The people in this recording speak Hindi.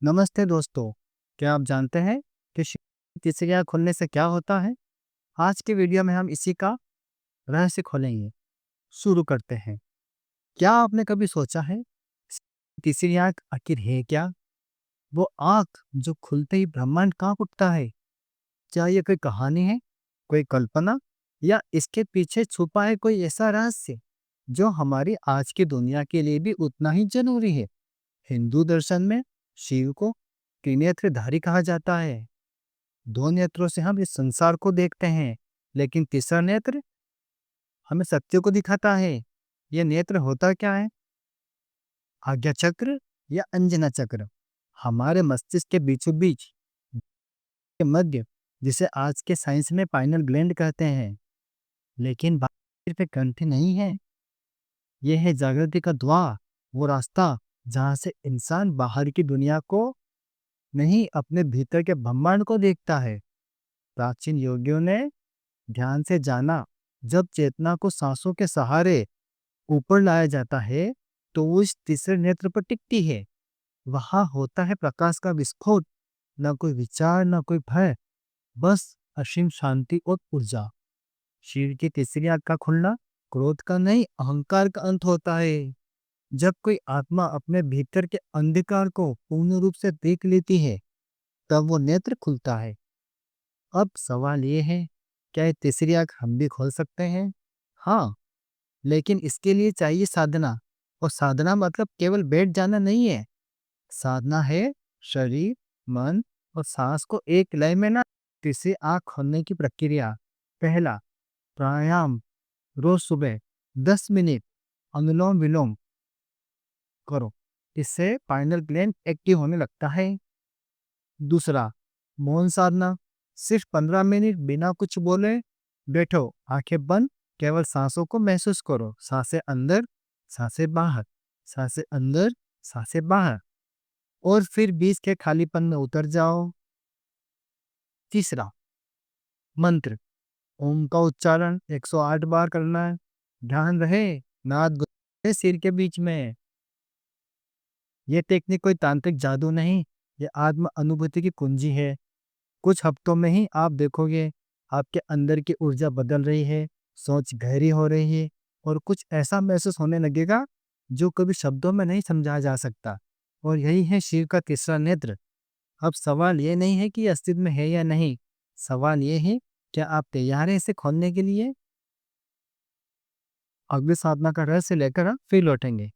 नमस्ते दोस्तों, क्या आप जानते हैं कि तीसरी आँख खुलने से क्या होता है? आज के वीडियो में हम इसी का रहस्य खोलेंगे। शुरू करते हैं। क्या आपने कभी सोचा है तीसरी आँख आखिर है क्या? वो आँख जो खुलते ही ब्रह्मांड काँप उठता है। क्या ये कोई कहानी है, कोई कल्पना या इसके पीछे छुपा है कोई ऐसा रहस्य जो हमारी आज की दुनिया के लिए भी उतना ही जरूरी है? हिंदू दर्शन में शिव को त्रिनेत्रधारी कहा जाता है। दो नेत्रों से हम इस संसार को देखते हैं, लेकिन तीसरा नेत्र हमें सत्य को दिखाता है। यह नेत्र होता क्या है? आज्ञा चक्र या अंजना चक्र हमारे मस्तिष्क के बीचों बीच के मध्य, जिसे आज के साइंस में पाइनल ग्लैंड कहते हैं। लेकिन बात सिर्फ एक ग्रंथि नहीं है, यह है जागृति का द्वार, वो रास्ता जहाँ से इंसान बाहर की दुनिया को नहीं, अपने भीतर के ब्रह्मांड को देखता है। प्राचीन योगियों ने ध्यान से जाना, जब चेतना को सांसों के सहारे ऊपर लाया जाता है तो वो इस तीसरे नेत्र पर टिकती है। वहां होता है प्रकाश का विस्फोट, न कोई विचार न कोई भय, बस असीम शांति और ऊर्जा। शिव की तीसरी आंख का खुलना क्रोध का नहीं, अहंकार का अंत होता है। जब कोई आत्मा अपने भीतर के अंधकार को पूर्ण रूप से देख लेती है, तब वो नेत्र खुलता है। अब सवाल ये है, क्या ये तीसरी आंख हम भी खोल सकते हैं? हाँ, लेकिन इसके लिए चाहिए साधना। और साधना मतलब केवल बैठ जाना नहीं है। साधना है शरीर, मन और सांस को एक लय में ना, तीसरी आंख खोलने की प्रक्रिया। पहला, प्राणायाम। रोज सुबह 10 मिनट अनुलोम विलोम करो, इससे पाइनल ग्लैंड एक्टिव होने लगता है। दूसरा, मौन साधना। सिर्फ 15 मिनट बिना कुछ बोले बैठो, आंखें बंद, केवल सांसों को महसूस करो। सांसें अंदर, सांसें बाहर, सांसें अंदर, सांसें बाहर, और फिर बीच के खालीपन में उतर जाओ। तीसरा, मंत्र। ओम का उच्चारण 108 बार करना है। ध्यान रहे नाद सिर के बीच में। यह टेक्निक कोई तांत्रिक जादू नहीं, यह आत्म अनुभूति की कुंजी है। कुछ हफ्तों में ही आप देखोगे आपके अंदर की ऊर्जा बदल रही है, सोच गहरी हो रही है, और कुछ ऐसा महसूस होने लगेगा जो कभी शब्दों में नहीं समझा जा सकता। और यही है शिव का तीसरा नेत्र। अब सवाल ये नहीं है कि ये अस्तित्व में है या नहीं, सवाल ये है, क्या आप तैयार हैं इसे खोलने के लिए? अगली साधना का रहस्य लेकर हम फिर लौटेंगे।